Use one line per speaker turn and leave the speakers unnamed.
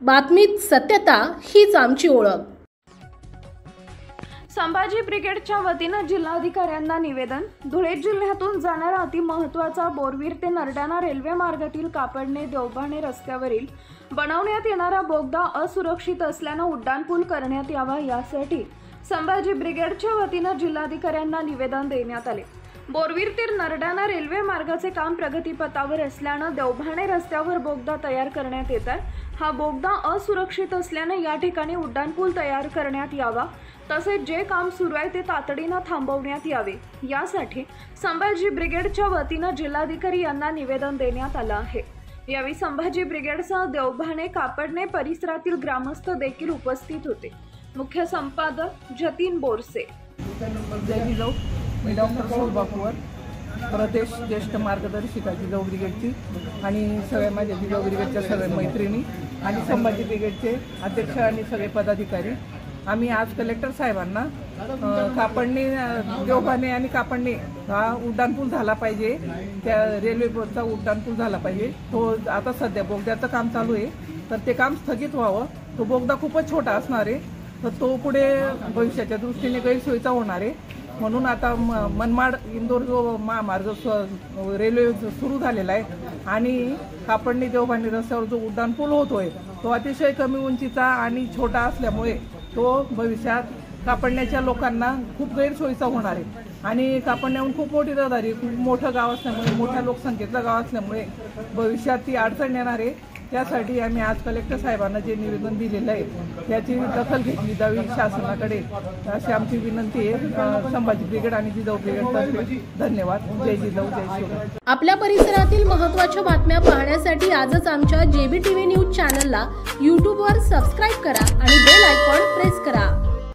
बातमीत सत्यता हीच आमची ओळख।
संभाजी ब्रिगेडच्या वतीने जिल्हाधिकाऱ्यांना निवेदन। धुळे जिल्ह्यातून जाणारा अतिमहत्त्वाचा बोरवीर ते नरडाणा रेल्वे मार्गातील कापडणे देवबाणे रस्त्यावरील बनवण्यात येणारा बोगदा असुरक्षित असल्याने उड्डाणपूल करण्यात यावा, यासाठी संभाजी ब्रिगेडच्या वतीने जिल्हाधिकाऱ्यांना निवेदन देण्यात आले। बोरवीर ते नरडाणा रेल्वे मार्गाचे काम प्रगतीपथावर असल्याने देवबाणे रस्त्यावर बोगदा तयार करण्यात येत आहे। हा बोगदा असुरक्षित असल्याने या ठिकाणी उड्डाणपूल तयार करण्यात यावा, तसेच जे काम सुरू आहे ते तातडीने थांबवण्यात यावे, यासाठी संभाजी ब्रिगेडच्या वतीने जिल्हाधिकारी यांना निवेदन देण्यात आले आहे। यावेळी संभाजी ब्रिगेडसह देवबाणे कापडणे परिसरातील ग्रामस्थ देखील उपस्थित होते। मुख्य संपादक जतीन बोरसे।
मी डॉक्टर सौरभ पवार, प्रदेश ज्येष्ठ मार्गदर्शिका जिजाऊ ब्रिगेडची आणि सगळ्या माझ्या जिजाऊ ब्रिगेडच्या सगळ्या मैत्रिणी आणि संभाजी ब्रिगेडचे अध्यक्ष आणि सगळे पदाधिकारी आम्ही आज कलेक्टर साहेबांना कापडणे देवबाणे आणि कापडणे हा उड्डाणपूल झाला पाहिजे, त्या रेल्वेचा उड्डाणपूल झाला पाहिजे। तो आता सध्या बोगद्याचं काम चालू आहे, तर ते काम स्थगित व्हावं। तो बोगदा खूपच छोटा असणार आहे, तर तो पुढे भविष्याच्या दृष्टीने गैरसोयीचा होणार आहे। म्हणून आता मनमाड इंदोर जो महामार्ग रेल्वे सुरू झालेला आहे आणि कापडणे देवबाणे रस्त्यावर जो उड्डाणपूल होतोय तो अतिशय कमी उंचीचा आणि छोटा असल्यामुळे तो भविष्यात कापडण्याच्या लोकांना खूप गैरसोयीचा होणार आहे। आणि कापडण्याहून खूप मोठी रहदारी, खूप मोठं गाव असल्यामुळे, मोठ्या लोकसंख्येचं गाव असल्यामुळे भविष्यात ती अडचण येणार आहे। त्यासाठी आम्ही आज कलेक्टर साहेबांना जे निवेदन दिलेलं आहे त्याची दखल घेतली जावी शासनाकडे, अशी आमची विनंती आहे। संभाजी ब्रिगेड आणि जिजाऊ ब्रिगेडतर्फे धन्यवाद। जय जिजाऊ, जय शिवराय।
आपल्या परिसरातील महत्त्वाच्या बातम्या पाहण्यासाठी आजच आमच्या JBTV न्यूज चॅनलला YouTube वर सबस्क्राइब करा आणि बेल आयकॉन प्रेस करा।